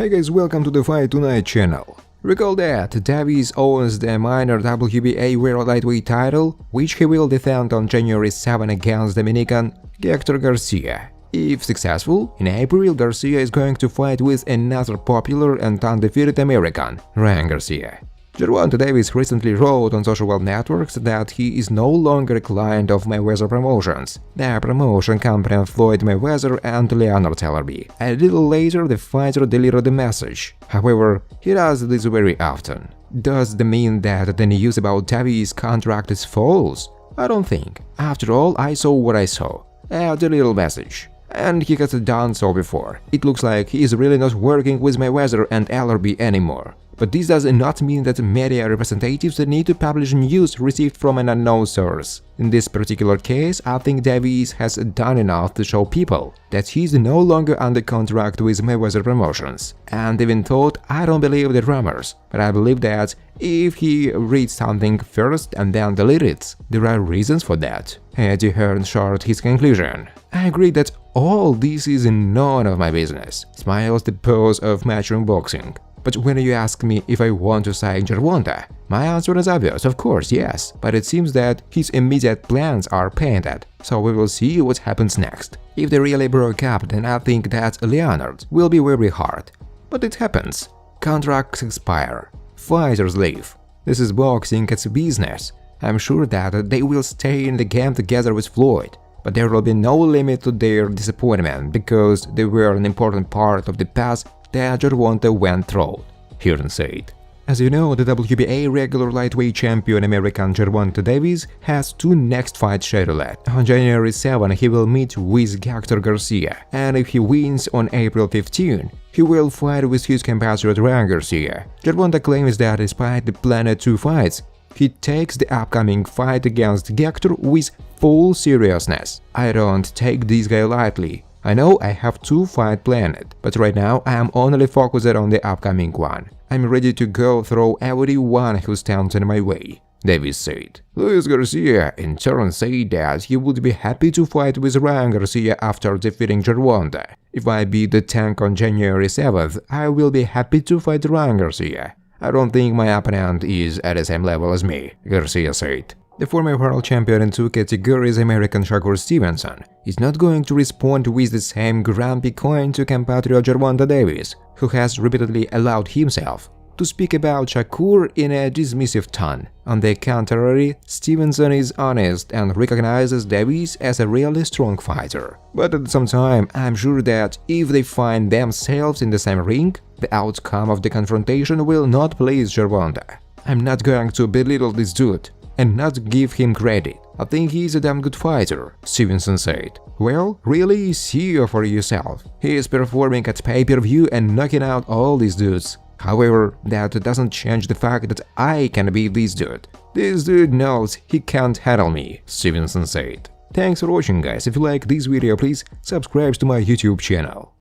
Hey guys, welcome to the Fight Tonight channel. Recall that Davis owns the minor WBA World Lightweight title, which he will defend on January 7 against Dominican Hector Garcia. If successful, in April Garcia is going to fight with another popular and undefeated American, Ryan Garcia. Gervonta Davis recently wrote on social networks that he is no longer a client of Mayweather Promotions, the promotion company of Floyd Mayweather and Leonard Tellerby. A little later, the fighter deleted the message. However, he does this very often. Does that mean that the news about Davis' contract is false? I don't think. After all, I saw what I saw. A deleted message. And he has done so before. It looks like he is really not working with Mayweather and Tellerby anymore. But this does not mean that media representatives need to publish news received from an unknown source. In this particular case, I think Davis has done enough to show people that he is no longer under contract with Mayweather Promotions. And even though I don't believe the rumors, but I believe that if he reads something first and then deletes it, there are reasons for that. And you heard in short his conclusion. I agree that all this is none of my business, smiles the pose of matchroom boxing. But when you ask me if I want to sign Gervonta, my answer is obvious, of course, yes, but it seems that his immediate plans are painted, so we will see what happens next. If they really broke up, then I think that Leonard will be very hard. But it happens. Contracts expire. Fighters leave. This is boxing, it's business. I'm sure that they will stay in the game together with Floyd, but there will be no limit to their disappointment because they were an important part of the past that Gervonta went through, Hearn said. As you know, the WBA regular lightweight champion American Gervonta Davis has two next fights scheduled. On January 7, he will meet with Hector Garcia, and if he wins on April 15, he will fight with his compatriot Ryan Garcia. Gervonta claims that despite the planned two fights, he takes the upcoming fight against Hector with full seriousness. I don't take this guy lightly. I know I have two fights planned, but right now I am only focused on the upcoming one. I'm ready to go through everyone who stands in my way, Davis said. Luis Garcia in turn said that he would be happy to fight with Ryan Garcia after defeating Gervonta. If I beat the tank on January 7th, I will be happy to fight Ryan Garcia. I don't think my opponent is at the same level as me, Garcia said. The former world champion in two categories, American Shakur Stevenson, is not going to respond with the same grumpy coin to compatriot Gervonta Davis, who has repeatedly allowed himself to speak about Shakur in a dismissive tone. On the contrary, Stevenson is honest and recognizes Davis as a really strong fighter. But at the same time, I'm sure that if they find themselves in the same ring, the outcome of the confrontation will not please Gervonta. I'm not going to belittle this dude and not give him credit. I think he's a damn good fighter, Stevenson said. Well, really see for yourself. He is performing at pay-per-view and knocking out all these dudes. However, that doesn't change the fact that I can beat this dude. This dude knows he can't handle me, Stevenson said. Thanks for watching guys. If you like this video, please subscribe to my YouTube channel.